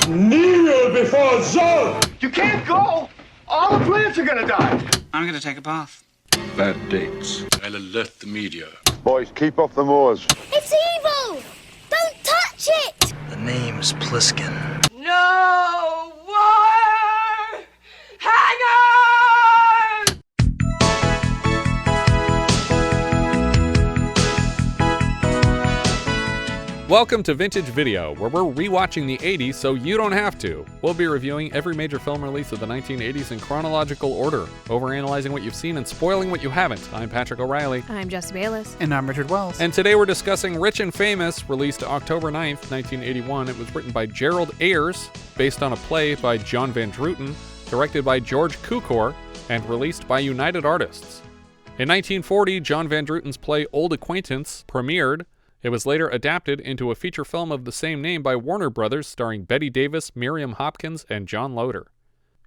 Kneel before Zod! You can't go! All the plants are gonna die! I'm gonna take a bath. Bad dates. I'll alert the media. Boys, keep off the moors. It's evil! Don't touch it! The name's Pliskin. No more hangers! Welcome to Vintage Video, where we're rewatching the 80s so you don't have to. We'll be reviewing every major film release of the 1980s in chronological order, overanalyzing what you've seen and spoiling what you haven't. I'm Patrick O'Reilly. I'm Jesse Bayless. And I'm Richard Wells. And today we're discussing Rich and Famous, released October 9th, 1981. It was written by Gerald Ayres, based on a play by John Van Druten, directed by George Cukor, and released by United Artists. In 1940, John Van Druten's play Old Acquaintance premiered. It was later adapted into a feature film of the same name by Warner Brothers, starring Bette Davis, Miriam Hopkins, and John Loder.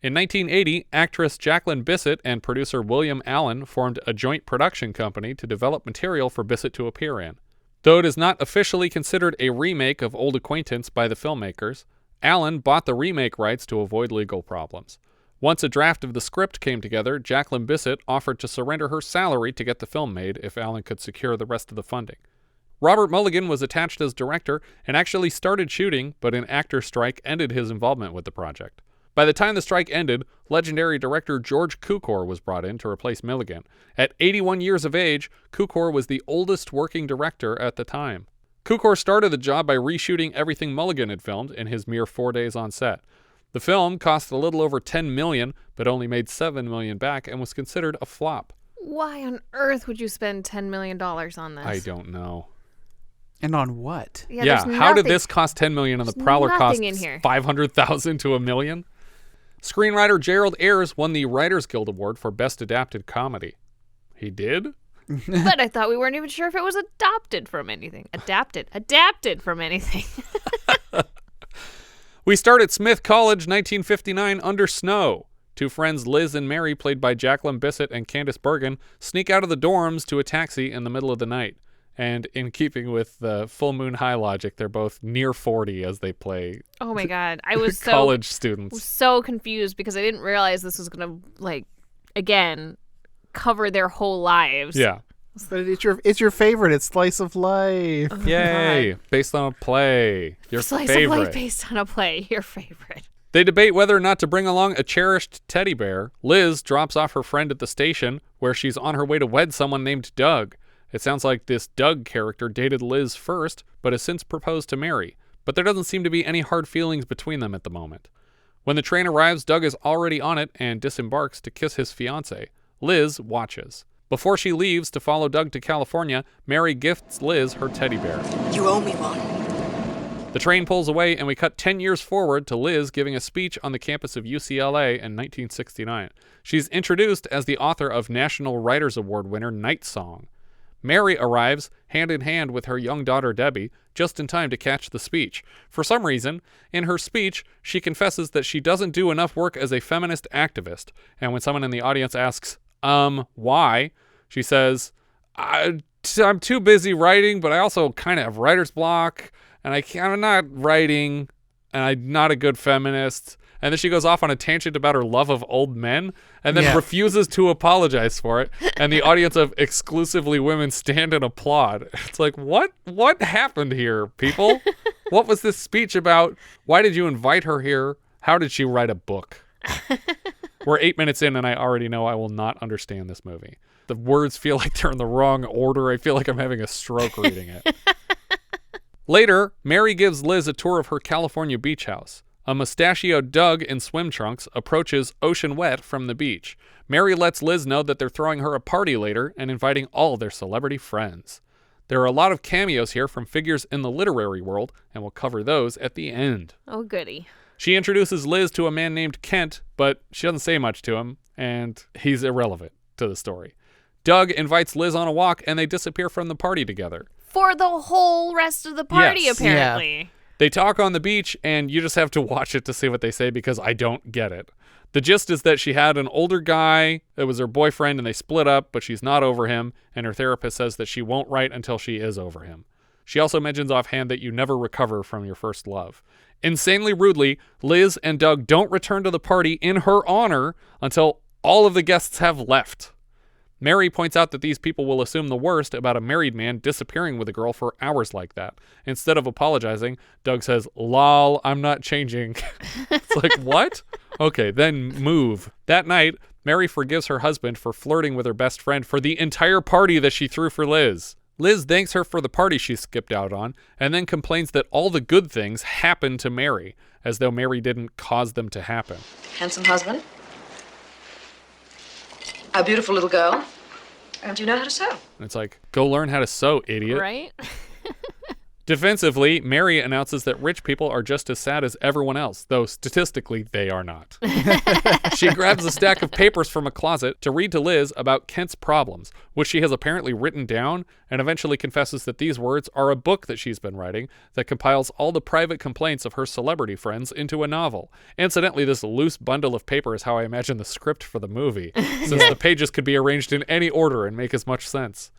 In 1980, actress Jacqueline Bisset and producer William Allen formed a joint production company to develop material for Bisset to appear in. Though it is not officially considered a remake of Old Acquaintance by the filmmakers, Allen bought the remake rights to avoid legal problems. Once a draft of the script came together, Jacqueline Bisset offered to surrender her salary to get the film made if Allen could secure the rest of the funding. Robert Mulligan was attached as director and actually started shooting, but an actor strike ended his involvement with the project. By the time the strike ended, legendary director George Cukor was brought in to replace Mulligan. At 81 years of age, Cukor was the oldest working director at the time. Cukor started the job by reshooting everything Mulligan had filmed in his mere 4 days on set. The film cost a little over $10 million, but only made $7 million back and was considered a flop. Why on earth would you spend $10 million on this? I don't know. And on what? Yeah, how did this cost $10 million and the Prowler cost $500,000 to $1 million? Screenwriter Gerald Ayres won the Writers Guild Award for Best Adapted Comedy. He did? But I thought we weren't even sure if it was adopted from anything. Adapted from anything. We start at Smith College, 1959, under snow. Two friends, Liz and Mary, played by Jacqueline Bisset and Candice Bergen, sneak out of the dorms to a taxi in the middle of the night. And in keeping with the Full Moon High logic, they're both near 40 as they play. Oh my God. I was college students. So confused because I didn't realize this was going to, again, cover their whole lives. Yeah. But it's your favorite. It's Slice of Life. Oh, yay. God. Based on a play. Your Slice favorite. of Life based on a play. Your favorite. They debate whether or not to bring along a cherished teddy bear. Liz drops off her friend at the station where she's on her way to wed someone named Doug. It sounds like this Doug character dated Liz first, but has since proposed to Mary. But there doesn't seem to be any hard feelings between them at the moment. When the train arrives, Doug is already on it and disembarks to kiss his fiancée. Liz watches. Before she leaves to follow Doug to California, Mary gifts Liz her teddy bear. You owe me one. The train pulls away and we cut 10 years forward to Liz giving a speech on the campus of UCLA in 1969. She's introduced as the author of National Writers Award winner Night Song. Mary arrives hand in hand with her young daughter Debby, just in time to catch the speech. For some reason, in her speech, she confesses that she doesn't do enough work as a feminist activist. And when someone in the audience asks, why? She says, I'm too busy writing, but I also kind of have writer's block, and I'm not writing, and I'm not a good feminist. And then she goes off on a tangent about her love of old men and then refuses to apologize for it. And the audience of exclusively women stand and applaud. It's like, what happened here, people? What was this speech about? Why did you invite her here? How did she write a book? We're 8 minutes in and I already know I will not understand this movie. The words feel like they're in the wrong order. I feel like I'm having a stroke reading it. Later, Mary gives Liz a tour of her California beach house. A mustachioed Doug in swim trunks approaches Ocean Wet from the beach. Mary lets Liz know that they're throwing her a party later and inviting all their celebrity friends. There are a lot of cameos here from figures in the literary world, and we'll cover those at the end. Oh, goody. She introduces Liz to a man named Kent, but she doesn't say much to him, and he's irrelevant to the story. Doug invites Liz on a walk, and they disappear from the party together. For the whole rest of the party, yes. apparently. Yeah. They talk on the beach, and you just have to watch it to see what they say because I don't get it. The gist is that she had an older guy that was her boyfriend, and they split up, but she's not over him, and her therapist says that she won't write until she is over him. She also mentions offhand that you never recover from your first love. Insanely rudely, Liz and Doug don't return to the party in her honor until all of the guests have left. Mary points out that these people will assume the worst about a married man disappearing with a girl for hours like that. Instead of apologizing, Doug says, "Lol, I'm not changing." It's like, what? Okay, then move. That night, Mary forgives her husband for flirting with her best friend for the entire party that she threw for Liz. Liz thanks her for the party she skipped out on, and then complains that all the good things happened to Mary, as though Mary didn't cause them to happen. Handsome husband. A beautiful little girl. And you know how to sew. And it's like, go learn how to sew, idiot. Right? Defensively, Mary announces that rich people are just as sad as everyone else, though statistically they are not. She grabs a stack of papers from a closet to read to Liz about Kent's problems, which she has apparently written down, and eventually confesses that these words are a book that she's been writing that compiles all the private complaints of her celebrity friends into a novel. Incidentally, this loose bundle of paper is how I imagine the script for the movie, since the pages could be arranged in any order and make as much sense.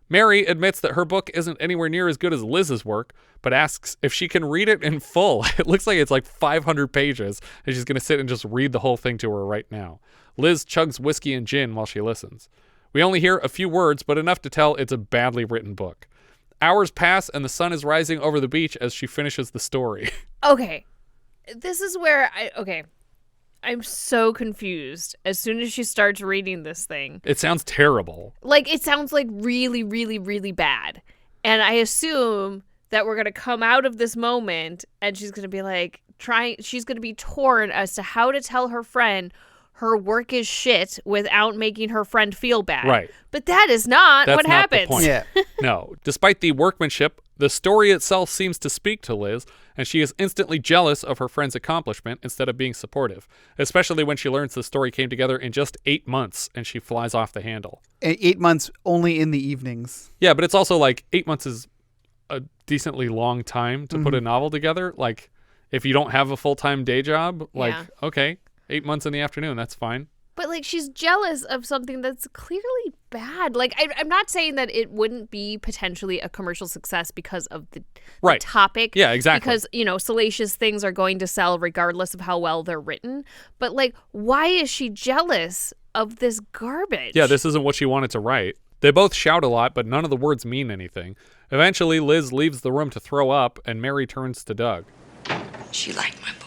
Mary admits that her book isn't anywhere near as good as Liz's work, but asks if she can read it in full. It looks like it's like 500 pages, and she's going to sit and just read the whole thing to her right now. Liz chugs whiskey and gin while she listens. We only hear a few words, but enough to tell it's a badly written book. Hours pass, and the sun is rising over the beach as she finishes the story. Okay. This is where I'm so confused as soon as she starts reading this thing. It sounds terrible. Like, it sounds like really, really, really bad. And I assume that we're going to come out of this moment and she's going to be like, she's going to be torn as to how to tell her friend her work is shit without making her friend feel bad. Right. But that is not what happens. The point. Yeah. No. Despite the workmanship, the story itself seems to speak to Liz, and she is instantly jealous of her friend's accomplishment instead of being supportive, especially when she learns the story came together in just 8 months and she flies off the handle. 8 months only in the evenings. Yeah, but it's also like 8 months is a decently long time to put a novel together. Like, if you don't have a full-time day job, like, okay, 8 months in the afternoon, that's fine. But, like, she's jealous of something that's clearly bad. Like, I'm not saying that it wouldn't be potentially a commercial success because of the topic. Yeah, exactly. Because, salacious things are going to sell regardless of how well they're written. But, like, why is she jealous of this garbage? Yeah, this isn't what she wanted to write. They both shout a lot, but none of the words mean anything. Eventually, Liz leaves the room to throw up, and Mary turns to Doug. She liked my book.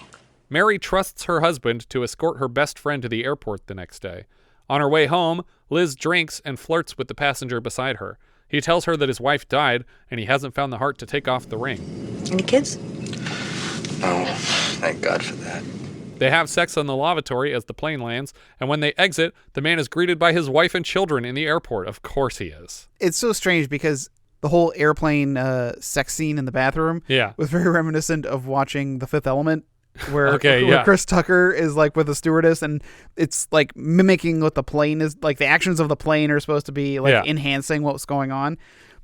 Mary trusts her husband to escort her best friend to the airport the next day. On her way home, Liz drinks and flirts with the passenger beside her. He tells her that his wife died, and he hasn't found the heart to take off the ring. Any kids? No, thank God for that. They have sex on the lavatory as the plane lands, and when they exit, the man is greeted by his wife and children in the airport. Of course he is. It's so strange because the whole airplane sex scene in the bathroom was very reminiscent of watching The Fifth Element. Where Chris Tucker is like with the stewardess, and it's like mimicking what the plane is like. The actions of the plane are supposed to be like enhancing what's going on.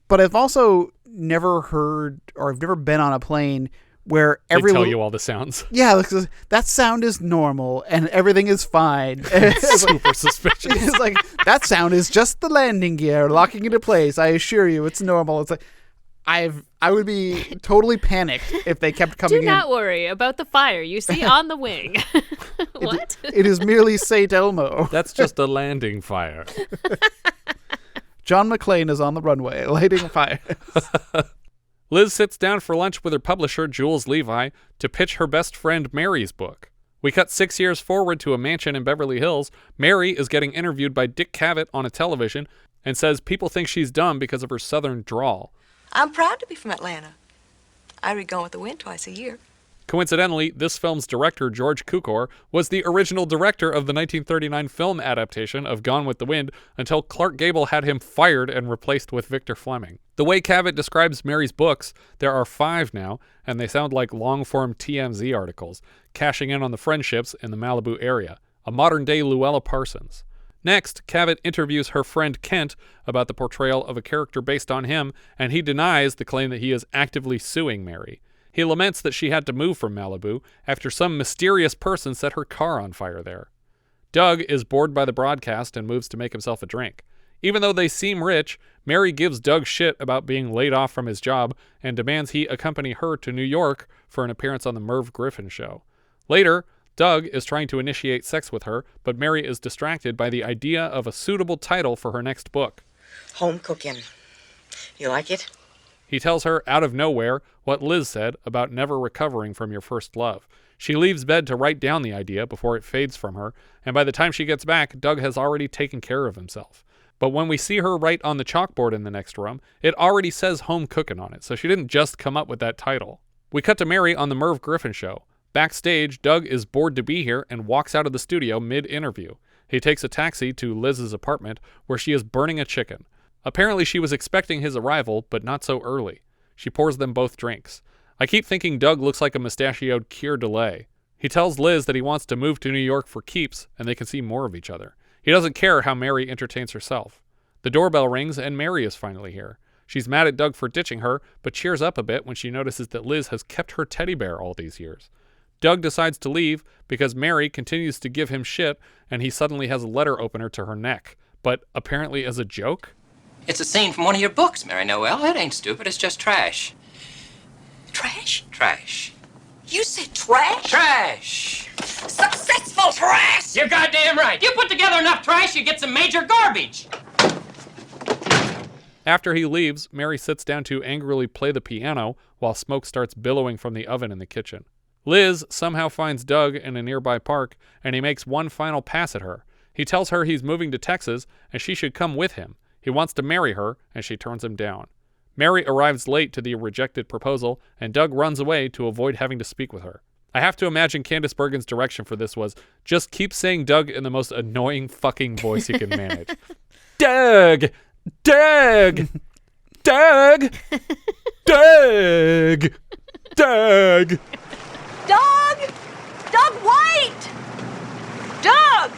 But I've also never heard, or I've never been on a plane where they tell you all the sounds. Yeah, like, that sound is normal and everything is fine. It's super suspicious. It's like, that sound is just the landing gear locking into place. I assure you, it's normal. It's like, I would be totally panicked if they kept coming in. Do not worry about the fire you see on the wing. What? It is merely St. Elmo. That's just a landing fire. John McClane is on the runway, lighting fires. Liz sits down for lunch with her publisher, Jules Levi, to pitch her best friend Mary's book. We cut 6 years forward to a mansion in Beverly Hills. Mary is getting interviewed by Dick Cavett on a television and says people think she's dumb because of her southern drawl. I'm proud to be from Atlanta. I read Gone with the Wind twice a year. Coincidentally, this film's director, George Cukor, was the original director of the 1939 film adaptation of Gone with the Wind until Clark Gable had him fired and replaced with Victor Fleming. The way Cavett describes Mary's books, there are 5 now, and they sound like long-form TMZ articles, cashing in on the friendships in the Malibu area, a modern-day Luella Parsons. Next, Cavett interviews her friend Kent about the portrayal of a character based on him, and he denies the claim that he is actively suing Mary. He laments that she had to move from Malibu after some mysterious person set her car on fire there. Doug is bored by the broadcast and moves to make himself a drink. Even though they seem rich, Mary gives Doug shit about being laid off from his job and demands he accompany her to New York for an appearance on the Merv Griffin show. Later, Doug is trying to initiate sex with her, but Mary is distracted by the idea of a suitable title for her next book. Home cooking. You like it? He tells her out of nowhere what Liz said about never recovering from your first love. She leaves bed to write down the idea before it fades from her, and by the time she gets back, Doug has already taken care of himself. But when we see her write on the chalkboard in the next room, it already says home cooking on it, so she didn't just come up with that title. We cut to Mary on the Merv Griffin show. Backstage, Doug is bored to be here and walks out of the studio mid-interview. He takes a taxi to Liz's apartment, where she is burning a chicken. Apparently she was expecting his arrival, but not so early. She pours them both drinks. I keep thinking Doug looks like a mustachioed Keir Delay. He tells Liz that he wants to move to New York for keeps, and they can see more of each other. He doesn't care how Mary entertains herself. The doorbell rings, and Mary is finally here. She's mad at Doug for ditching her, but cheers up a bit when she notices that Liz has kept her teddy bear all these years. Doug decides to leave because Mary continues to give him shit, and he suddenly has a letter opener to her neck, but apparently as a joke. It's a scene from one of your books, Mary Noel. It ain't stupid, it's just trash. Trash? Trash. You said trash? Trash! Successful trash! You're goddamn right. You put together enough trash, you get some major garbage. After he leaves, Mary sits down to angrily play the piano while smoke starts billowing from the oven in the kitchen. Liz somehow finds Doug in a nearby park, and he makes one final pass at her. He tells her he's moving to Texas, and she should come with him. He wants to marry her, and she turns him down. Mary arrives late to the rejected proposal, and Doug runs away to avoid having to speak with her. I have to imagine Candice Bergen's direction for this was, just keep saying Doug in the most annoying fucking voice you can manage. Doug! Doug! Doug! Doug! Doug! Doug! Doug, wait! Doug!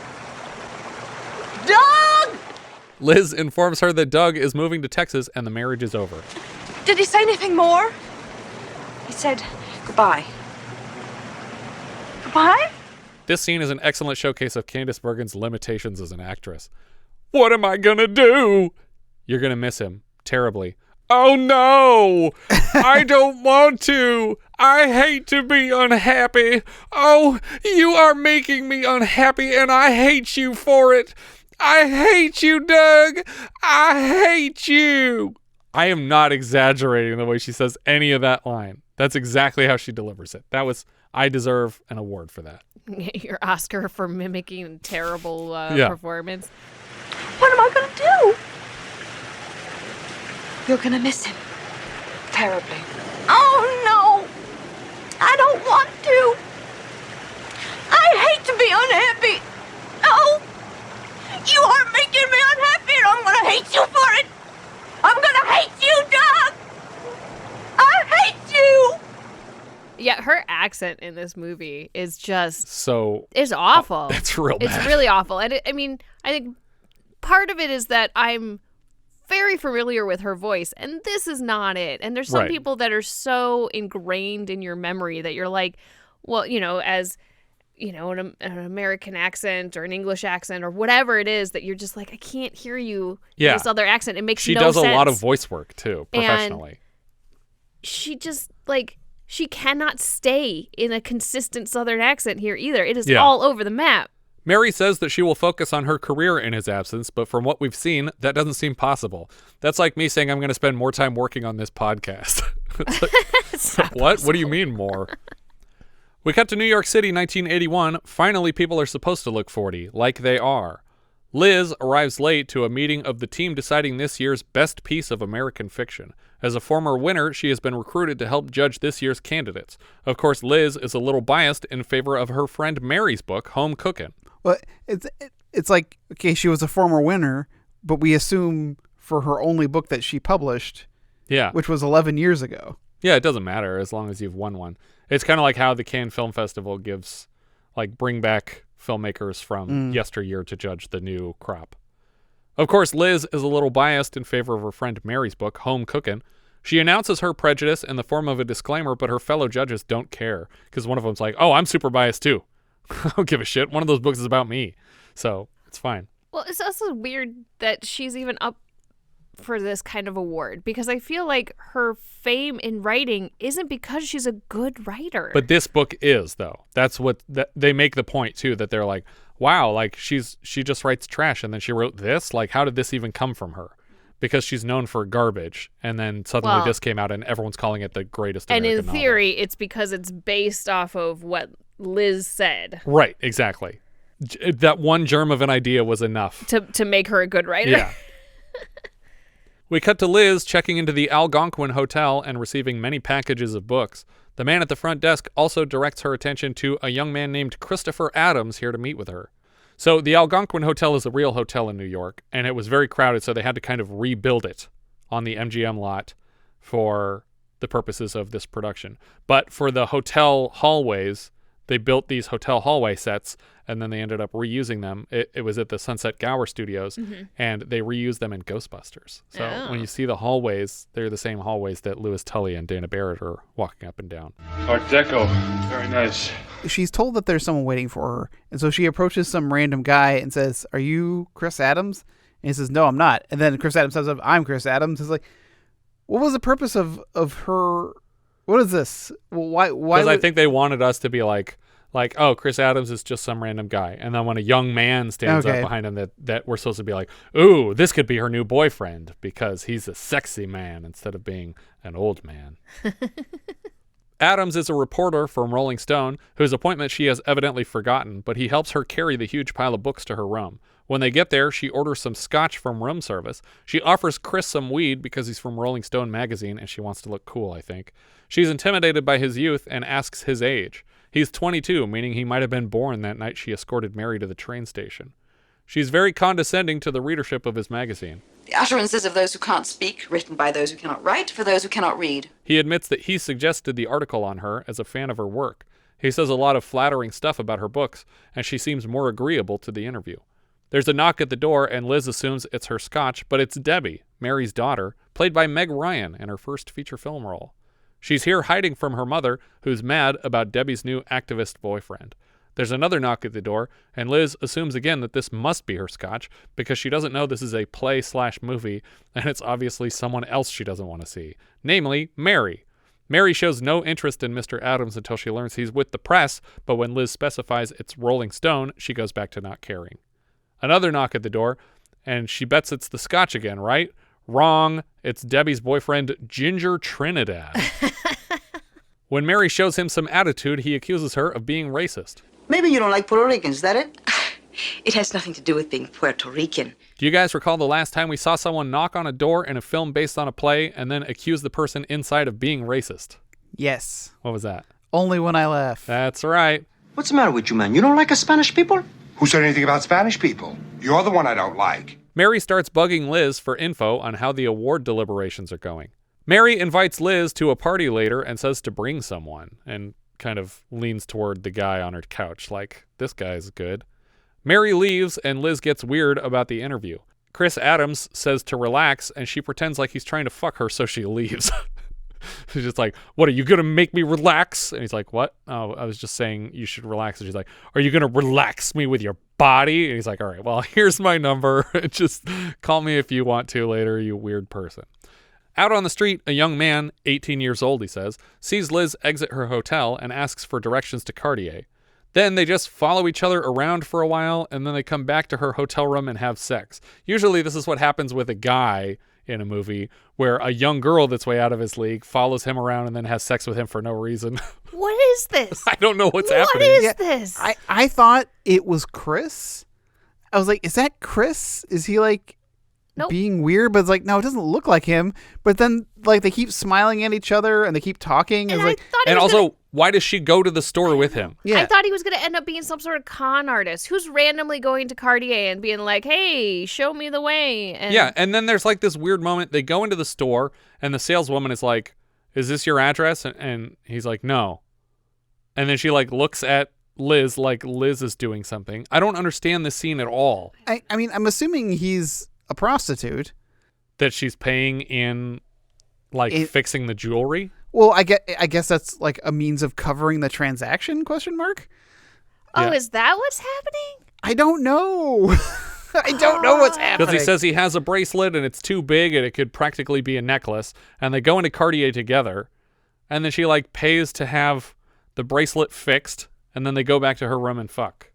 Doug! Liz informs her that Doug is moving to Texas and the marriage is over. Did he say anything more? He said goodbye. Goodbye? This scene is an excellent showcase of Candice Bergen's limitations as an actress. What am I gonna do? You're gonna miss him terribly. Oh no! I don't want to! I hate to be unhappy! Oh, you are making me unhappy and I hate you for it! I hate you, Doug! I hate you! I am not exaggerating the way she says any of that line. That's exactly how she delivers it. I deserve an award for that. Your Oscar for mimicking terrible performance. What am I going to do? You're going to miss him. Terribly. Oh, no. I don't want to. I hate to be unhappy. No. You are making me unhappy, and I'm going to hate you for it. I'm going to hate you, Doug. I hate you. Yeah, her accent in this movie is just... It's awful. It's real bad. It's really awful. And I think part of it is that I'm very familiar with her voice, and this is not it. And there's some people that are so ingrained in your memory that you're like, well, as... an American accent or an English accent or whatever it is that you're just like, I can't hear you in this other accent. It makes no sense. She does a lot of voice work, too, professionally. And she just, she cannot stay in a consistent Southern accent here either. It is all over the map. Mary says that she will focus on her career in his absence, but from what we've seen, that doesn't seem possible. That's like me saying I'm going to spend more time working on this podcast. What? What do you mean more? We cut to New York City, 1981. Finally, people are supposed to look 40, like they are. Liz arrives late to a meeting of the team deciding this year's best piece of American fiction. As a former winner, she has been recruited to help judge this year's candidates. Of course, Liz is a little biased in favor of her friend Mary's book, Home Cookin'. Well, it's like, okay, she was a former winner, but we assume for her only book that she published, which was 11 years ago. Yeah, it doesn't matter as long as you've won one. It's kind of like how the Cannes Film Festival gives, bring back filmmakers from yesteryear to judge the new crop. Of course, Liz is a little biased in favor of her friend Mary's book, Home Cookin'. She announces her prejudice in the form of a disclaimer, but her fellow judges don't care, because one of them's like, oh, I'm super biased too. I don't give a shit. One of those books is about me. So it's fine. Well, it's also weird that she's even up for this kind of award because I feel like her fame in writing isn't because she's a good writer. But this book is, though. That's what they make the point too, that they're like, wow, like she just writes trash and then she wrote this. Like, how did this even come from her? Because she's known for garbage, and then suddenly this came out and everyone's calling it the greatest American And in theory, novel. It's because it's based off of what Liz said. Right, exactly. That one germ of an idea was enough. To make her a good writer. Yeah. We cut to Liz checking into the Algonquin Hotel and receiving many packages of books. The man at the front desk also directs her attention to a young man named Christopher Adams here to meet with her. So the Algonquin Hotel is a real hotel in New York, and it was very crowded, so they had to kind of rebuild it on the MGM lot for the purposes of this production. But for the hotel hallways, they built these hotel hallway sets, and then they ended up reusing them. It was at the Sunset Gower Studios, and they reused them in Ghostbusters. So when you see the hallways, they're the same hallways that Louis Tully and Dana Barrett are walking up and down. Art Deco. Very nice. She's told that there's someone waiting for her, and so she approaches some random guy and says, "Are you Chris Adams?" And he says, "No, I'm not." And then Chris Adams says, "I'm Chris Adams." It's like, what was the purpose of her? What is this? Why? Because I think they wanted us to be like, oh, Chris Adams is just some random guy. And then when a young man stands up behind him, that we're supposed to be like, ooh, this could be her new boyfriend because he's a sexy man instead of being an old man. Adams is a reporter from Rolling Stone whose appointment she has evidently forgotten, but he helps her carry the huge pile of books to her room. When they get there, she orders some scotch from room service. She offers Chris some weed because he's from Rolling Stone magazine and she wants to look cool, I think. She's intimidated by his youth and asks his age. He's 22, meaning he might have been born that night she escorted Mary to the train station. She's very condescending to the readership of his magazine. The utterances of those who can't speak, written by those who cannot write, for those who cannot read. He admits that he suggested the article on her as a fan of her work. He says a lot of flattering stuff about her books, and she seems more agreeable to the interview. There's a knock at the door, and Liz assumes it's her scotch, but it's Debby, Mary's daughter, played by Meg Ryan in her first feature film role. She's here hiding from her mother, who's mad about Debbie's new activist boyfriend. There's another knock at the door, and Liz assumes again that this must be her scotch because she doesn't know this is a play/movie, and it's obviously someone else she doesn't want to see, namely Mary. Mary shows no interest in Mr. Adams until she learns he's with the press, but when Liz specifies it's Rolling Stone, she goes back to not caring. Another knock at the door, and she bets it's the scotch again, right? Wrong. It's Debbie's boyfriend, Ginger Trinidad. When Mary shows him some attitude, he accuses her of being racist. Maybe you don't like Puerto Ricans, is that it? It has nothing to do with being Puerto Rican. Do you guys recall the last time we saw someone knock on a door in a film based on a play and then accuse the person inside of being racist? Yes. What was that? Only When I Laugh. That's right. What's the matter with you, man? You don't like us Spanish people? Who said anything about Spanish people? You're the one I don't like. Mary starts bugging Liz for info on how the award deliberations are going. Mary invites Liz to a party later and says to bring someone, and kind of leans toward the guy on her couch like, this guy's good. Mary leaves, and Liz gets weird about the interview. Chris Adams says to relax, and she pretends like he's trying to fuck her, so she leaves. She's just like, what, are you going to make me relax? And he's like, what? Oh, I was just saying you should relax. And she's like, are you going to relax me with your body? And he's like, all right, well, here's my number. Just call me if you want to later, you weird person. Out on the street, a young man, 18 years old, he says, sees Liz exit her hotel and asks for directions to Cartier. Then they just follow each other around for a while, and then they come back to her hotel room and have sex. Usually this is what happens with a guy in a movie, where a young girl that's way out of his league follows him around and then has sex with him for no reason. What is this? I don't know what's happening. What is this? I thought it was Chris. I was like, is that Chris? Is he like being weird? But it's like, no, it doesn't look like him. But then like they keep smiling at each other and they keep talking. And also, why does she go to the store with him? Yeah. I thought he was going to end up being some sort of con artist who's randomly going to Cartier and being like, hey, show me the way. And yeah, and then there's like this weird moment. They go into the store, and the saleswoman is like, is this your address? And he's like, no. And then she like looks at Liz like Liz is doing something. I don't understand this scene at all. I mean, I'm assuming he's a prostitute. That she's paying in like fixing the jewelry? Well, I guess that's like a means of covering the transaction, ? Oh, Yeah. is that what's happening? I don't know. I don't know what's happening. Because he says he has a bracelet and it's too big and it could practically be a necklace. And they go into Cartier together. And then she like pays to have the bracelet fixed. And then they go back to her room and fuck.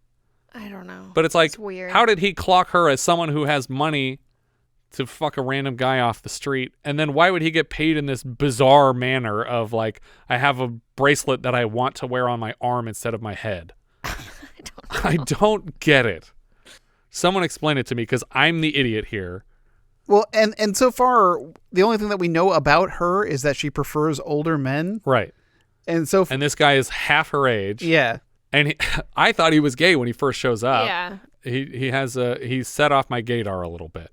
I don't know. But it's like, weird. How did he clock her as someone who has money to fuck a random guy off the street? And then why would he get paid in this bizarre manner of like, I have a bracelet that I want to wear on my arm instead of my head? I don't get it. Someone explain it to me because I'm the idiot here. Well, and so far, the only thing that we know about her is that she prefers older men. Right. And this guy is half her age. Yeah. And I thought he was gay when he first shows up. Yeah. He set off my gaydar a little bit.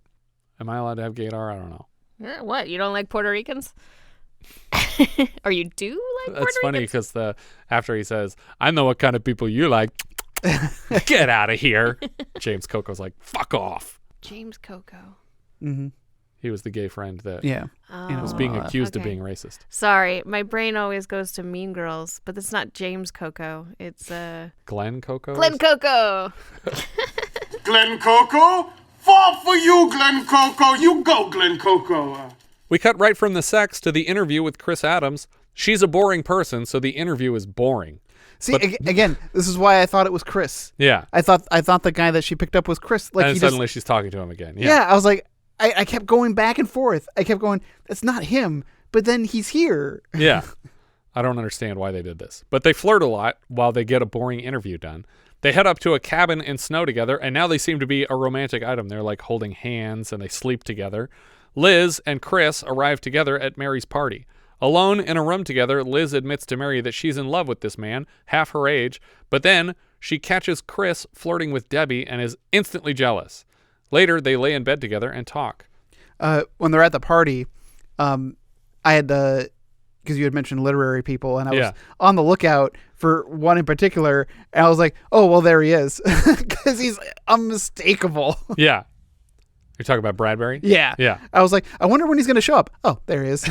Am I allowed to have gaydar? I don't know. What? You don't like Puerto Ricans? Or you do like Puerto That's funny Ricans? because after he says, I know what kind of people you like. Get out of here. James Coco's like, fuck off. James Coco. Mm-hmm. He was the gay friend that was being accused of being racist. Sorry, my brain always goes to Mean Girls, but it's not James Coco. It's Glenn Coco? Glenn Coco. Glenn Coco? Fall for you, Glenn Coco. You go, Glenn Coco. We cut right from the sex to the interview with Chris Adams. She's a boring person, so the interview is boring. See, again, this is why I thought it was Chris. Yeah. I thought the guy that she picked up was Chris. Like, and suddenly she's talking to him again. Yeah, I was like, I kept going back and forth. I kept going, that's not him, but then he's here. Yeah. I don't understand why they did this. But they flirt a lot while they get a boring interview done. They head up to a cabin in snow together, and now they seem to be a romantic item. They're like holding hands, and they sleep together. Liz and Chris arrive together at Mary's party. Alone in a room together, Liz admits to Mary that she's in love with this man, half her age, but then she catches Chris flirting with Debby and is instantly jealous. Later, they lay in bed together and talk. When they're at the party, I had because you had mentioned literary people, and I was on the lookout for one in particular, and I was like, oh, well, there he is, because he's unmistakable. Yeah. You're talking about Bradbury? Yeah. Yeah. I was like, I wonder when he's going to show up. Oh, there he is.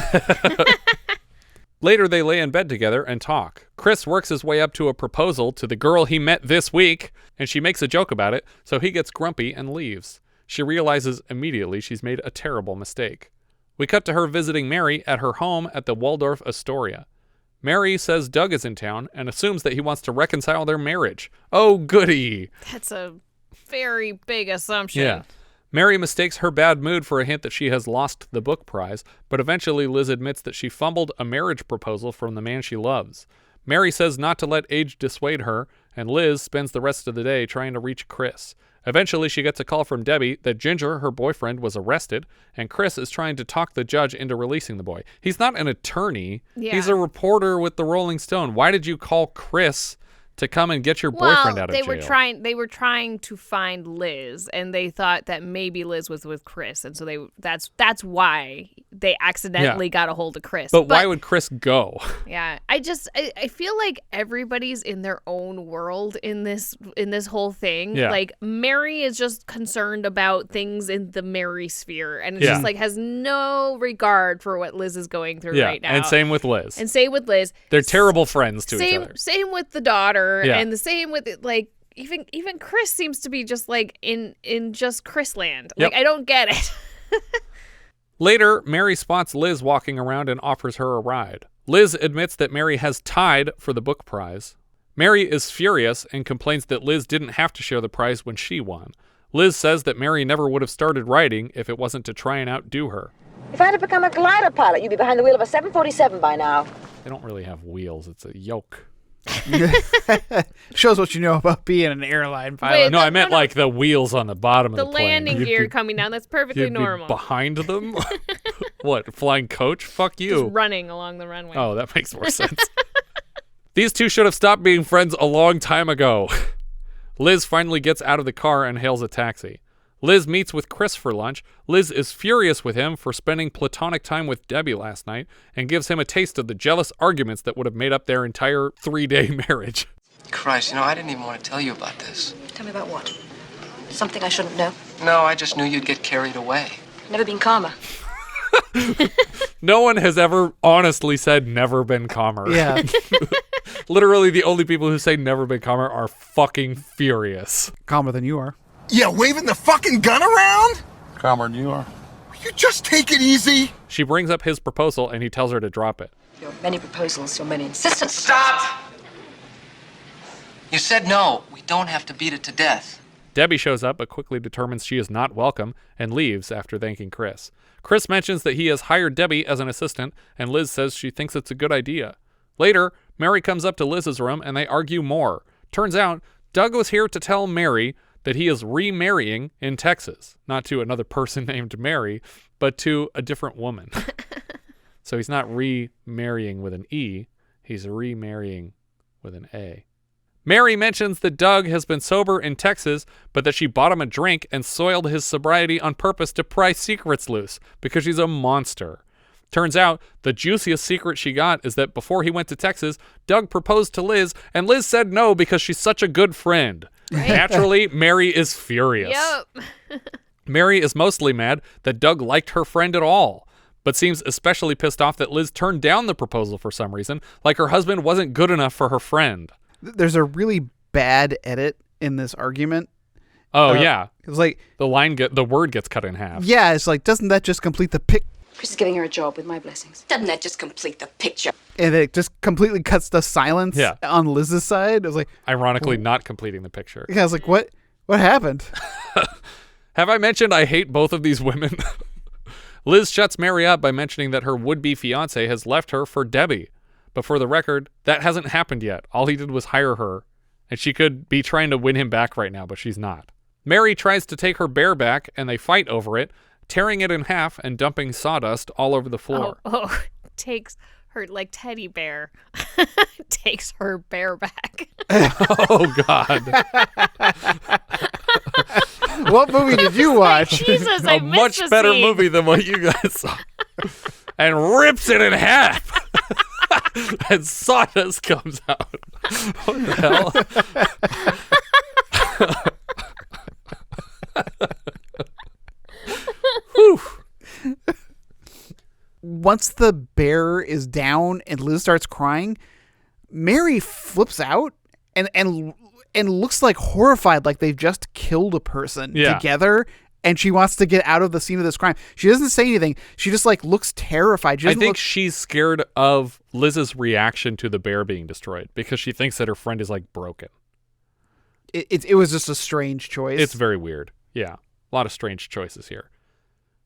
Later, they lay in bed together and talk. Chris works his way up to a proposal to the girl he met this week, and she makes a joke about it, so he gets grumpy and leaves. She realizes immediately she's made a terrible mistake. We cut to her visiting Mary at her home at the Waldorf Astoria. Mary says Doug is in town and assumes that he wants to reconcile their marriage. Oh, goody. That's a very big assumption. Yeah. Mary mistakes her bad mood for a hint that she has lost the book prize, but eventually Liz admits that she fumbled a marriage proposal from the man she loves. Mary says not to let age dissuade her, and Liz spends the rest of the day trying to reach Chris. Eventually, she gets a call from Debby that Ginger, her boyfriend, was arrested, and Chris is trying to talk the judge into releasing the boy. He's not an attorney. Yeah. He's a reporter with the Rolling Stone. Why did you call Chris to come and get your boyfriend out of jail? They were trying to find Liz, and they thought that maybe Liz was with Chris, and so that's why they accidentally got a hold of Chris. But why would Chris go? Yeah, I feel like everybody's in their own world in this whole thing. Yeah. Like Mary is just concerned about things in the Mary sphere, and it's just like has no regard for what Liz is going through right now. And same with Liz. They're terrible friends to each other. Same with the daughter. And the same with like even Chris seems to be just like in just Chris land. Like I don't get it. Later, Mary spots Liz walking around and offers her a ride. Liz admits that Mary has tied for the book prize. Mary is furious and complains that Liz didn't have to share the prize when she won. Liz says that Mary never would have started writing if it wasn't to try and outdo her. If I had become a glider pilot, you'd be behind the wheel of a 747 by now. They don't really have wheels. It's a yoke. Shows what you know about being an airline pilot. I meant like the wheels on the bottom of the plane. Landing gear coming down. That's perfectly normal. Behind them? What, flying coach? Fuck you. Just running along the runway. Oh, that makes more sense. These two should have stopped being friends a long time ago. Liz finally gets out of the car and hails a taxi. Liz meets with Chris for lunch. Liz is furious with him for spending platonic time with Debby last night and gives him a taste of the jealous arguments that would have made up their entire 3-day marriage. Christ, I didn't even want to tell you about this. Tell me about what? Something I shouldn't know? No, I just knew you'd get carried away. Never been calmer. No one has ever honestly said never been calmer. Yeah. Literally the only people who say never been calmer are fucking furious. Calmer than you are. Yeah, waving the fucking gun around? Calmer than you are. You just take it easy. She brings up his proposal, and he tells her to drop it. There are many proposals, so many insistence. Stop! You said no. We don't have to beat it to death. Debby shows up, but quickly determines she is not welcome and leaves after thanking Chris. Chris mentions that he has hired Debby as an assistant, and Liz says she thinks it's a good idea. Later, Mary comes up to Liz's room, and they argue more. Turns out, Doug was here to tell Mary that he is remarrying in Texas, not to another person named Mary, but to a different woman. So he's not remarrying with an E, he's remarrying with an A. Mary mentions that Doug has been sober in Texas, but that she bought him a drink and soiled his sobriety on purpose to pry secrets loose because she's a monster. Turns out, the juiciest secret she got is that before he went to Texas, Doug proposed to Liz, and Liz said no because she's such a good friend. Right. Naturally, Mary is furious. Yep. Mary is mostly mad that Doug liked her friend at all, but seems especially pissed off that Liz turned down the proposal for some reason, like her husband wasn't good enough for her friend. There's a really bad edit in this argument. Oh, yeah. It's like the word gets cut in half. Yeah, it's like, doesn't that just complete the pic? Chris is giving her a job with my blessings. Doesn't that just complete the picture? And it just completely cuts the silence on Liz's side. It was like, ironically, not completing the picture. Yeah, I was like, what happened? Have I mentioned I hate both of these women? Liz shuts Mary up by mentioning that her would-be fiance has left her for Debby. But for the record, that hasn't happened yet. All he did was hire her, and she could be trying to win him back right now, but she's not. Mary tries to take her bear back, and they fight over it, tearing it in half and dumping sawdust all over the floor. Takes her, like teddy bear, takes her bear back. Oh, God. What movie did you watch? Jesus, a much better movie than what you guys saw. And rips it in half. And sawdust comes out. What the hell? Whew. Once the bear is down and Liz starts crying, Mary flips out and looks like horrified, like they've just killed a person together, and she wants to get out of the scene of this crime. She doesn't say anything. She just like looks terrified. I think she's scared of Liz's reaction to the bear being destroyed because she thinks that her friend is like broken. It was just a strange choice. It's very weird. Yeah, a lot of strange choices here.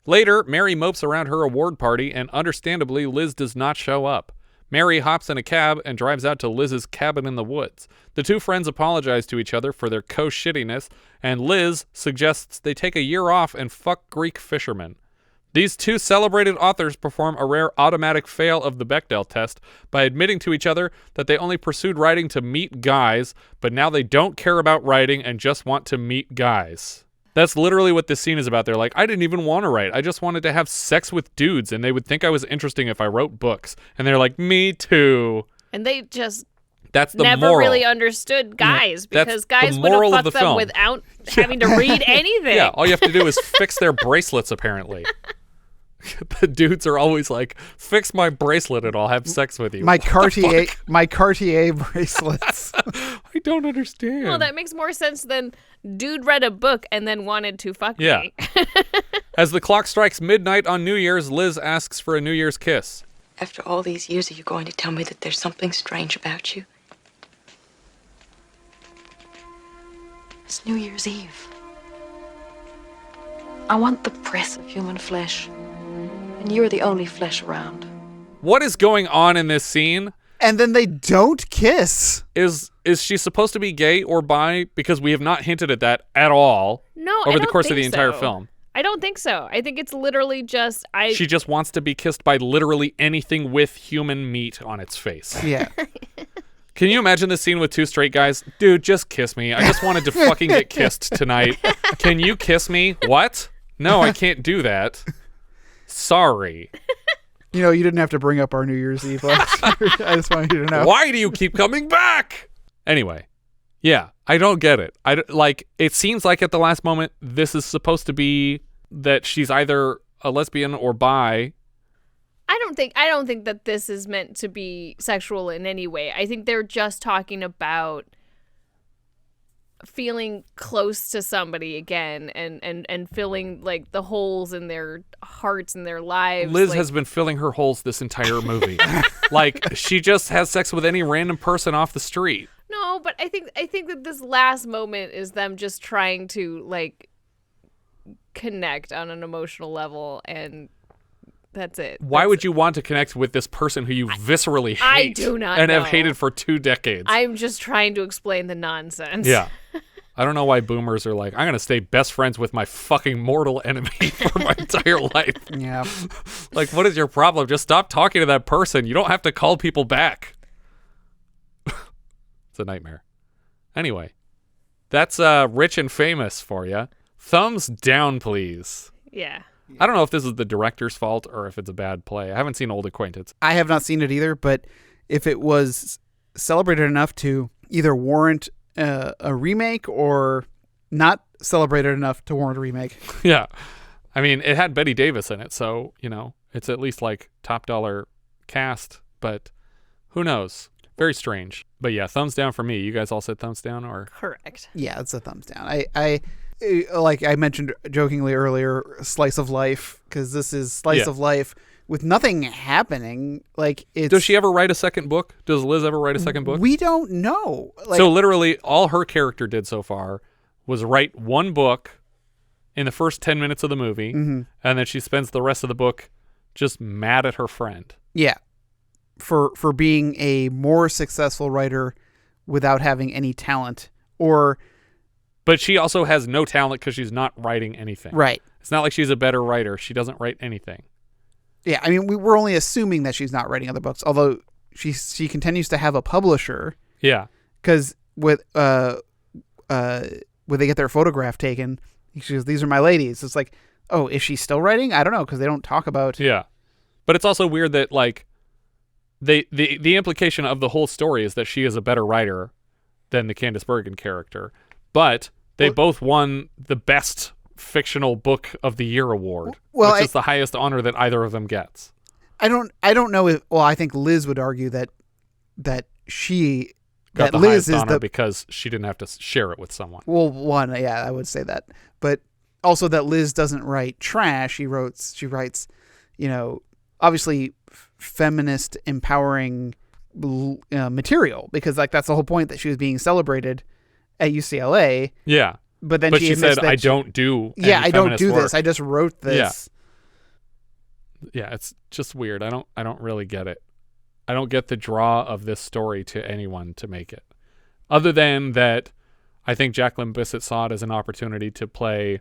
Later, Mary mopes around her award party, and understandably, Liz does not show up. Mary hops in a cab and drives out to Liz's cabin in the woods. The two friends apologize to each other for their co-shittiness, and Liz suggests they take a year off and fuck Greek fishermen. These two celebrated authors perform a rare automatic fail of the Bechdel test by admitting to each other that they only pursued writing to meet guys, but now they don't care about writing and just want to meet guys. That's literally what this scene is about. They're like, I didn't even want to write. I just wanted to have sex with dudes, and they would think I was interesting if I wrote books. And they're like, me too. And they just That's the never moral. Really understood guys, because guys would have fucked them without having to read anything. Yeah, all you have to do is fix their bracelets, apparently. The dudes are always like, fix my bracelet and I'll have sex with you. My Cartier bracelets. I don't understand. Well, that makes more sense than dude read a book and then wanted to fuck me. As the clock strikes midnight on New Year's, Liz asks for a New Year's kiss. After all these years, are you going to tell me that there's something strange about you? It's New Year's Eve. I want the press of human flesh. And you're the only flesh around. What is going on in this scene? And then they don't kiss. Is she supposed to be gay or bi? Because we have not hinted at that at all over the course of the entire film. I don't think so. I think it's literally just she just wants to be kissed by literally anything with human meat on its face. Yeah. Can you imagine this scene with two straight guys? Dude, just kiss me. I just wanted to fucking get kissed tonight. Can you kiss me? What? No, I can't do that. Sorry. You know, you didn't have to bring up our New Year's Eve last year. I just wanted you to know. Why do you keep coming back? Anyway, yeah, I don't get it. It seems like at the last moment, this is supposed to be that she's either a lesbian or bi. I don't think that this is meant to be sexual in any way. I think they're just talking about feeling close to somebody again and filling like the holes in their hearts and their lives. Liz has been filling her holes this entire movie. Like, she just has sex with any random person off the street. No, but I think that this last moment is them just trying to like connect on an emotional level, and that's it. Why would you want to connect with this person who you viscerally hate? I do not and know. have hated for 2 decades? I'm just trying to explain the nonsense. Yeah. I don't know why boomers are like, I'm going to stay best friends with my fucking mortal enemy for my entire life. Yeah. Like, what is your problem? Just stop talking to that person. You don't have to call people back. It's a nightmare. Anyway, that's Rich and Famous for you. Thumbs down, please. Yeah. I don't know if this is the director's fault or if it's a bad play. I haven't seen Old Acquaintance. I have not seen it either, but if it was celebrated enough to either warrant a remake or not celebrated enough to warrant a remake. Yeah. I mean, it had Bette Davis in it, so, you know, it's at least like top dollar cast, but who knows? Very strange. But yeah, thumbs down for me. You guys all said thumbs down, or? Correct. Yeah, it's a thumbs down. I like I mentioned jokingly earlier, slice of life, because this is slice of life with nothing happening. Like, it's... Does she ever write a second book? Does Liz ever write a second book? We don't know. Like, so literally all her character did so far was write one book in the first 10 minutes of the movie, and then she spends the rest of the book just mad at her friend. Yeah. For being a more successful writer without having any talent, or... But she also has no talent because she's not writing anything. Right. It's not like she's a better writer. She doesn't write anything. Yeah, I mean, we're only assuming that she's not writing other books, although she continues to have a publisher. Yeah. Because when they get their photograph taken, she goes, "These are my ladies." It's like, oh, is she still writing? I don't know, because they don't talk about... Yeah. But it's also weird that, like, the implication of the whole story is that she is a better writer than the Candice Bergen character. But they both won the best fictional book of the year award, which is the highest honor that either of them gets. I don't know if... Well, I think Liz would argue that she... Got that the Liz highest is honor because she didn't have to share it with someone. Well, one, yeah, I would say that. But also that Liz doesn't write trash. She writes, you know, obviously feminist, empowering material, because like that's the whole point, that she was being celebrated at UCLA. Yeah. But then she said, I don't do any I don't do work. this. I just wrote this. Yeah, it's just weird. I don't really get it. I don't get the draw of this story to anyone to make it. Other than that, I think Jacqueline Bisset saw it as an opportunity to play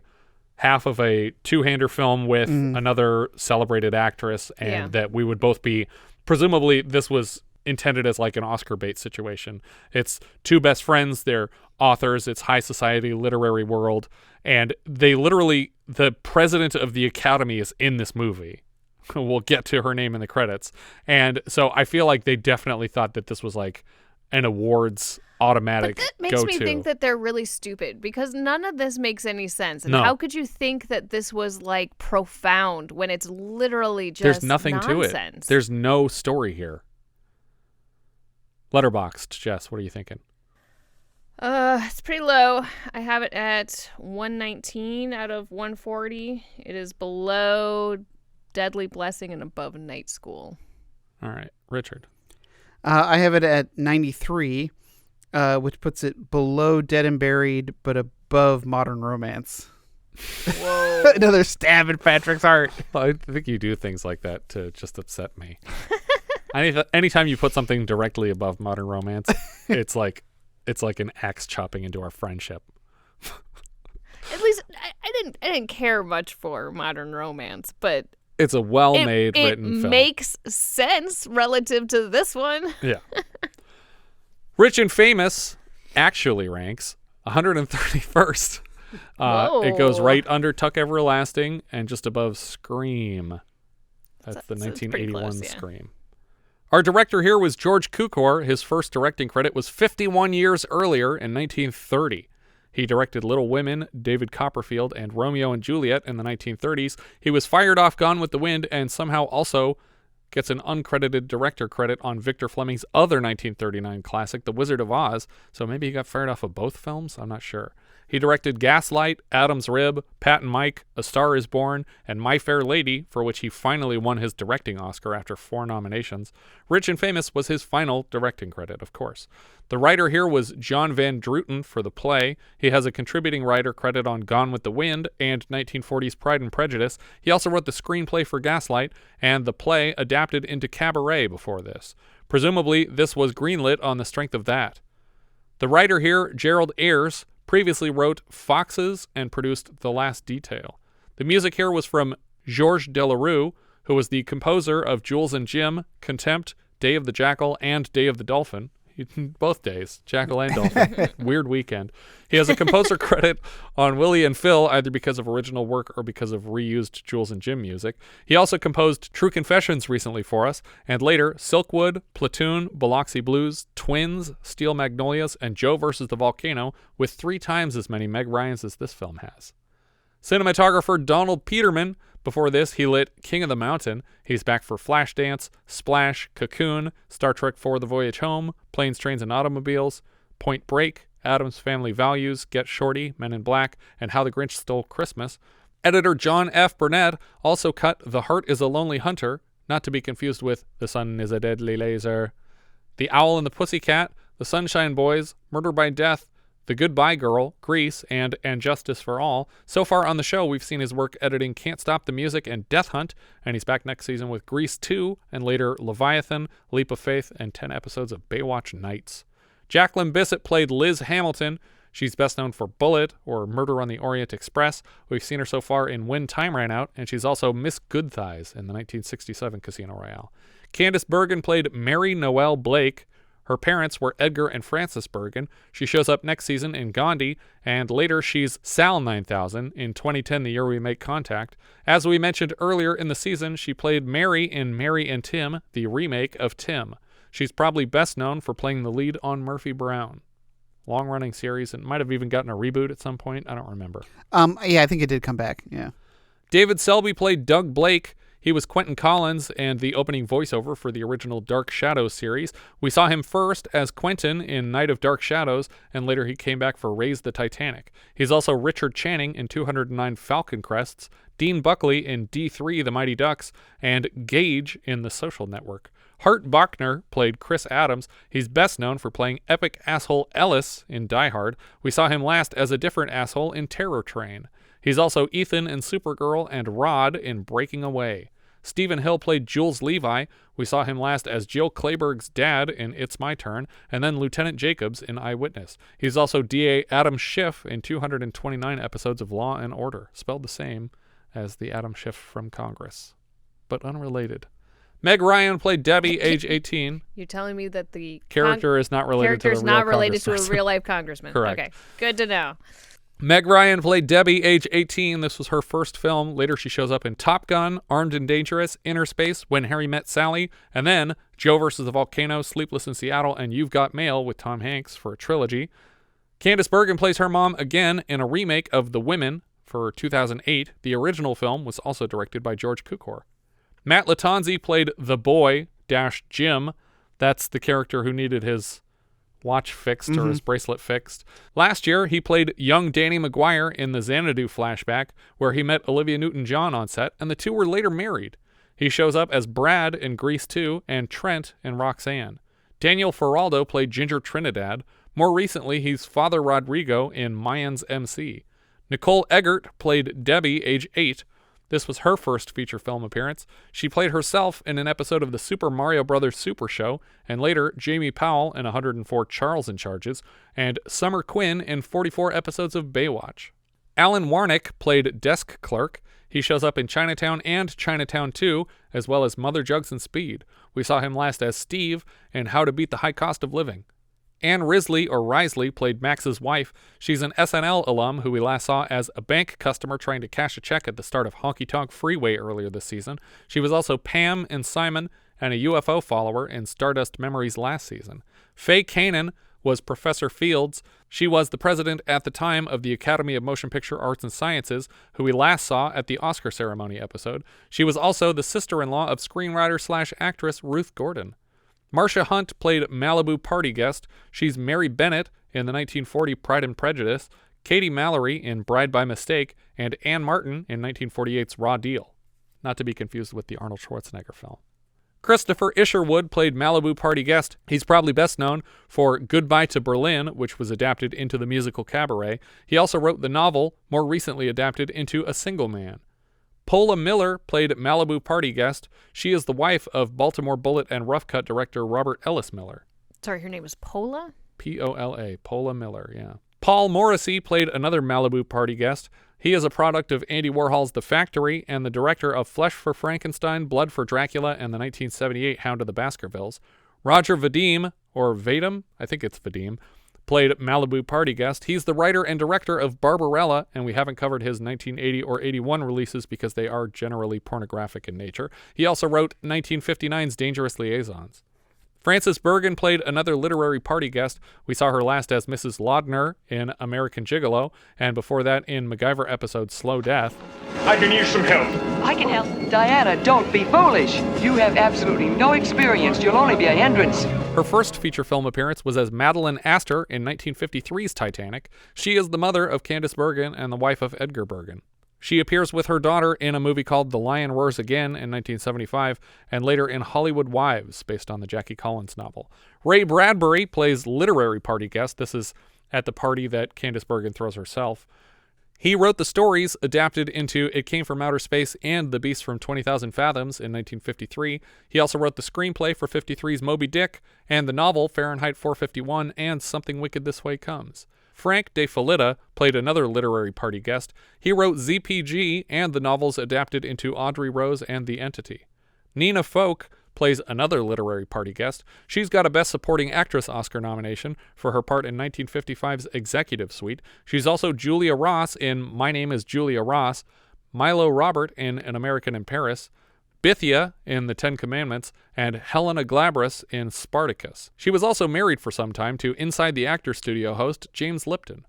half of a two-hander film with another celebrated actress, and that we would both be, presumably this was intended as like an Oscar bait situation. It's two best friends, they're authors, it's high society literary world, and they literally, the president of the Academy is in this movie. We'll get to her name in the credits. And so I feel like they definitely thought that this was like an awards automatic go-to. But that makes me think that they're really stupid, because none of this makes any sense. And No. how could you think that this was like profound when it's literally just There's nothing nonsense? to it. There's no story here. Letterboxd, Jess, what are you thinking? It's pretty low. I have it at 119 out of 140. It is below Deadly Blessing and above Night School. All right, Richard. I have it at 93, which puts it below Dead and Buried, but above Modern Romance. Whoa. Another stab at Patrick's heart. I think you do things like that to just upset me. Anytime you put something directly above Modern Romance, it's like an axe chopping into our friendship. At least I didn't care much for Modern Romance, but it's a well-made written film. It makes sense relative to this one. Yeah. Rich and Famous actually ranks 131st. It goes right under Tuck Everlasting and just above Scream. That's the 1981 close, yeah. Scream. Our director here was George Cukor. His first directing credit was 51 years earlier in 1930. He directed Little Women, David Copperfield, and Romeo and Juliet in the 1930s. He was fired off Gone with the Wind and somehow also gets an uncredited director credit on Victor Fleming's other 1939 classic, The Wizard of Oz, so maybe he got fired off of both films? I'm not sure. He directed Gaslight, Adam's Rib, Pat and Mike, A Star is Born, and My Fair Lady, for which he finally won his directing Oscar after 4 nominations. Rich and Famous was his final directing credit, of course. The writer here was John Van Druten for the play. He has a contributing writer credit on Gone with the Wind and 1940s Pride and Prejudice. He also wrote the screenplay for Gaslight and the play adapted into cabaret before this. Presumably, this was greenlit on the strength of that. The writer here, Gerald Ayres, previously wrote Foxes and produced The Last Detail. The music here was from Georges Delarue, who was the composer of Jules and Jim, Contempt, Day of the Jackal, and Day of the Dolphin. Both days, Jackal and Dolphin. Weird weekend. He has a composer credit on Willie and Phil, either because of original work or because of reused Jules and Jim music. He also composed True Confessions recently for us, and later Silkwood, Platoon, Biloxi Blues, Twins, Steel Magnolias, and Joe versus the Volcano, with 3 times as many Meg Ryans as this film has. Cinematographer Donald Peterman. Before this, he lit King of the Mountain. He's back for Flashdance, Splash, Cocoon, Star Trek IV: The Voyage Home, Planes, Trains, and Automobiles, Point Break, Addams Family Values, Get Shorty, Men in Black, and How the Grinch Stole Christmas. Editor John F. Burnett also cut The Heart is a Lonely Hunter, not to be confused with The Sun is a Deadly Laser, The Owl and the Pussycat, The Sunshine Boys, Murder by Death, The Goodbye Girl, Grease, and Justice for All. So far on the show, we've seen his work editing Can't Stop the Music and Death Hunt, and he's back next season with Grease 2, and later Leviathan, Leap of Faith, and 10 episodes of Baywatch Nights. Jacqueline Bisset played Liz Hamilton. She's best known for Bullet or Murder on the Orient Express. We've seen her so far in When Time Ran Out, and she's also Miss Goodthighs in the 1967 Casino Royale. Candice Bergen played Mary Noel Blake. Her parents were Edgar and Frances Bergen. She shows up next season in Gandhi, and later she's Sal 9000 in 2010, the year we make contact. As we mentioned earlier in the season, she played Mary in Mary and Tim, the remake of Tim. She's probably best known for playing the lead on Murphy Brown. Long-running series, and might have even gotten a reboot at some point. I don't remember. Yeah, I think it did come back, yeah. David Selby played Doug Blake. He was Quentin Collins and the opening voiceover for the original Dark Shadows series. We saw him first as Quentin in Night of Dark Shadows, and later he came back for Raise the Titanic. He's also Richard Channing in 209 Falcon Crests, Dean Buckley in D3 The Mighty Ducks, and Gage in The Social Network. Hart Bochner played Chris Adams. He's best known for playing epic asshole Ellis in Die Hard. We saw him last as a different asshole in Terror Train. He's also Ethan in Supergirl and Rod in Breaking Away. Stephen Hill played Jules Levi. We saw him last as Jill Clayburgh's dad in It's My Turn, and then Lieutenant Jacobs in Eyewitness. He's also DA Adam Schiff in 229 episodes of Law and Order, spelled the same as the Adam Schiff from Congress, but unrelated. Meg Ryan played Debby, age 18. You're telling me that the character is not related to a real-life congressman. Correct. Okay, good to know. Meg Ryan played Debby, age 18. This was her first film. Later she shows up in Top Gun, Armed and Dangerous, Inner Space, When Harry Met Sally, and then Joe versus the Volcano, Sleepless in Seattle, and You've Got Mail with Tom Hanks for a trilogy. Candice Bergen plays her mom again in a remake of The Women for 2008. The original film was also directed by George Cukor. Matt Lattanzi played the boy, Jim. That's the character who needed his watch fixed or his bracelet fixed. Last year, he played young Danny McGuire in the Xanadu flashback, where he met Olivia Newton-John on set, and the two were later married. He shows up as Brad in Grease 2 and Trent in Roxanne. Daniel Faraldo played Ginger Trinidad. More recently, he's Father Rodrigo in Mayans MC. Nicole Eggert played Debby, age 8. This was her first feature film appearance. She played herself in an episode of the Super Mario Bros. Super Show, and later Jamie Powell in 104 Charles in Charges, and Summer Quinn in 44 episodes of Baywatch. Alan Warnick played Desk Clerk. He shows up in Chinatown and Chinatown 2, as well as Mother Jugs and Speed. We saw him last as Steve in How to Beat the High Cost of Living. Anne Risley, or Risley, played Max's wife. She's an SNL alum who we last saw as a bank customer trying to cash a check at the start of Honky Tonk Freeway earlier this season. She was also Pam in Simon and a UFO follower in Stardust Memories last season. Faye Kanan was Professor Fields. She was the president at the time of the Academy of Motion Picture Arts and Sciences, who we last saw at the Oscar ceremony episode. She was also the sister-in-law of screenwriter/actress Ruth Gordon. Marcia Hunt played Malibu party guest. She's Mary Bennett in the 1940 Pride and Prejudice, Katie Mallory in Bride by Mistake, and Ann Martin in 1948's Raw Deal. Not to be confused with the Arnold Schwarzenegger film. Christopher Isherwood played Malibu party guest. He's probably best known for Goodbye to Berlin, which was adapted into the musical Cabaret. He also wrote the novel, more recently adapted into A Single Man. Pola Miller played Malibu party guest. She is the wife of Baltimore Bullet and Rough Cut director Robert Ellis Miller. Sorry, her name was Pola? P-O-L-A, Pola Miller, yeah. Paul Morrissey played another Malibu party guest. He is a product of Andy Warhol's The Factory and the director of Flesh for Frankenstein, Blood for Dracula, and the 1978 Hound of the Baskervilles. Roger Vadim, or Vadim, I think it's Vadim, played Malibu party guest. He's the writer and director of Barbarella, and we haven't covered his 1980 or 81 releases because they are generally pornographic in nature. He also wrote 1959's Dangerous Liaisons. Frances Bergen played another literary party guest. We saw her last as Mrs. Laudner in American Gigolo, and before that in MacGyver episode Slow Death. I can use some help. I can help. Diana, don't be foolish. You have absolutely no experience. You'll only be a hindrance. Her first feature film appearance was as Madeline Astor in 1953's Titanic. She is the mother of Candice Bergen and the wife of Edgar Bergen. She appears with her daughter in a movie called The Lion Roars Again in 1975, and later in Hollywood Wives, based on the Jackie Collins novel. Ray Bradbury plays literary party guest. This is at the party that Candice Bergen throws herself. He wrote the stories adapted into It Came from Outer Space and The Beast from 20,000 Fathoms in 1953. He also wrote the screenplay for 53's Moby Dick and the novel Fahrenheit 451 and Something Wicked This Way Comes. Frank De Felitta played another literary party guest. He wrote ZPG and the novels adapted into Audrey Rose and The Entity. Nina Folk plays another literary party guest. She's got a Best Supporting Actress Oscar nomination for her part in 1955's Executive Suite. She's also Julia Ross in My Name is Julia Ross, Milo Robert in An American in Paris, Bithia in The Ten Commandments, and Helena Glabras in Spartacus. She was also married for some time to Inside the Actor Studio host James Lipton.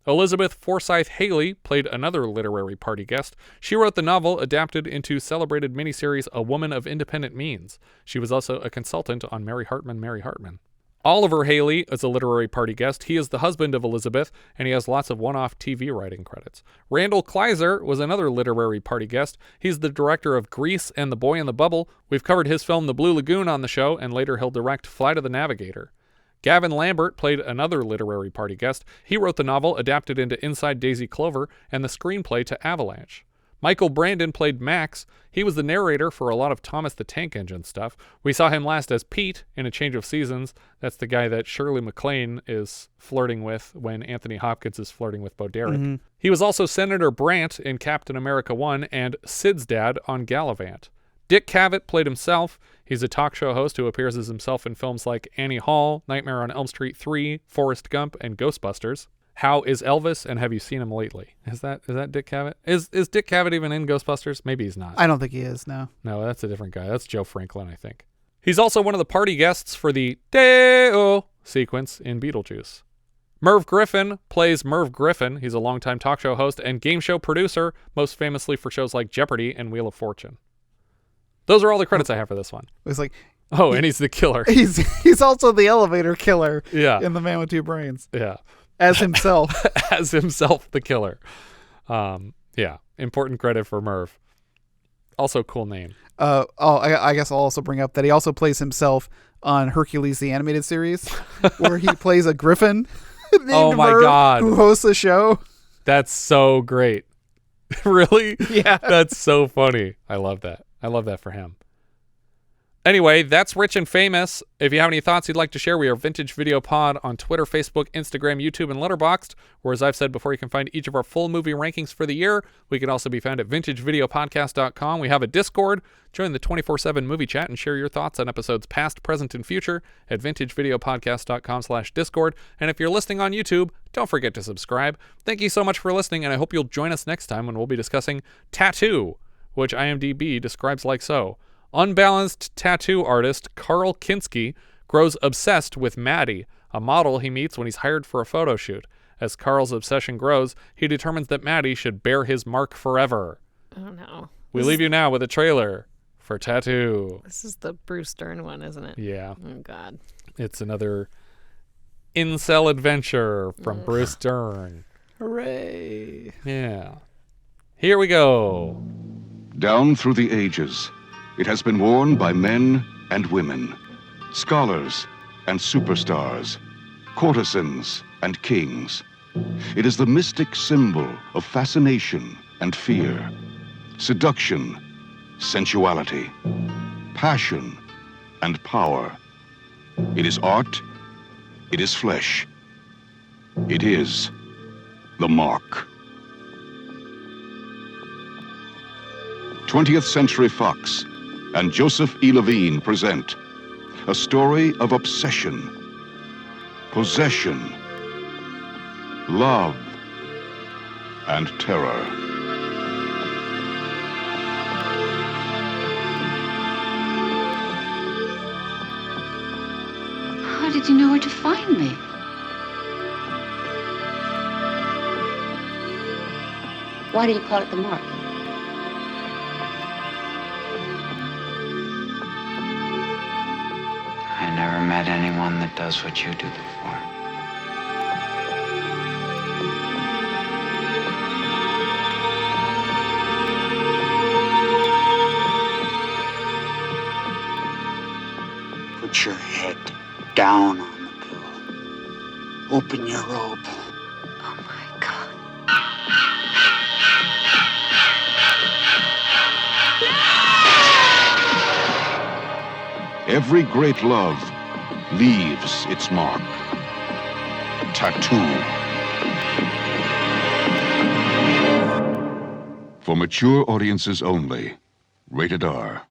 Elizabeth Forsyth Haley played another literary party guest. She wrote the novel adapted into celebrated miniseries A Woman of Independent Means. She was also a consultant on Mary Hartman, Mary Hartman. Oliver Haley is a literary party guest. He is the husband of Elizabeth, and he has lots of one-off TV writing credits. Randall Kleiser was another literary party guest. He's the director of Grease and The Boy in the Bubble. We've covered his film The Blue Lagoon on the show, and later he'll direct Flight of the Navigator. Gavin Lambert played another literary party guest. He wrote the novel adapted into Inside Daisy Clover and the screenplay to Avalanche. Michael Brandon played Max. He was the narrator for a lot of Thomas the Tank Engine stuff. We saw him last as Pete in A Change of Seasons. That's the guy that Shirley MacLaine is flirting with when Anthony Hopkins is flirting with Bo Derek. Mm-hmm. He was also Senator Brandt in Captain America 1 and Sid's dad on Gallivant. Dick Cavett played himself. He's a talk show host who appears as himself in films like Annie Hall, Nightmare on Elm Street 3, Forrest Gump, and Ghostbusters. How is Elvis, and have you seen him lately? Is that Dick Cavett? Is Dick Cavett even in Ghostbusters? Maybe he's not. I don't think he is, no. No, that's a different guy. That's Joe Franklin, I think. He's also one of the party guests for the Deo sequence in Beetlejuice. Merv Griffin plays Merv Griffin. He's a longtime talk show host and game show producer, most famously for shows like Jeopardy and Wheel of Fortune. Those are all the credits I have for this one. It's like, oh, and he's the killer. He's also the elevator killer. Yeah. In The Man with Two Brains. Yeah. As himself. As himself, the killer. Yeah. Important credit for Merv. Also, cool name. I guess I'll also bring up that he also plays himself on Hercules the Animated Series, where he plays a griffin named oh my Merv, God. who hosts a show. That's so great. Really? Yeah. That's so funny. I love that. I love that for him. Anyway, that's Rich and Famous. If you have any thoughts you'd like to share, we are Vintage Video Pod on Twitter, Facebook, Instagram, YouTube, and Letterboxd, where, as I've said before, you can find each of our full movie rankings for the year. We can also be found at vintagevideopodcast.com. We have a Discord. Join the 24/7 movie chat and share your thoughts on episodes past, present, and future at vintagevideopodcast.com/Discord. And if you're listening on YouTube, don't forget to subscribe. Thank you so much for listening, and I hope you'll join us next time when we'll be discussing Tattoo, which IMDb describes like so. Unbalanced tattoo artist Carl Kinski grows obsessed with Maddie, a model he meets when he's hired for a photo shoot. As Carl's obsession grows, he determines that Maddie should bear his mark forever. Oh, no. We leave you now with a trailer for Tattoo. This is the Bruce Dern one, isn't it? Yeah. Oh, God. It's another incel adventure from Bruce Dern. Hooray. Yeah. Here we go. Down through the ages, it has been worn by men and women, scholars and superstars, courtesans and kings. It is the mystic symbol of fascination and fear, seduction, sensuality, passion, and power. It is art. It is flesh. It is the mark. 20th Century Fox and Joseph E. Levine present a story of obsession, possession, love, and terror. How did you know where to find me? Why do you call it the mark? I never met anyone that does what you do before. Put your head down on the pillow. Open your robe. Oh my God. Every great love leaves its mark. Tattoo. For mature audiences only. Rated R.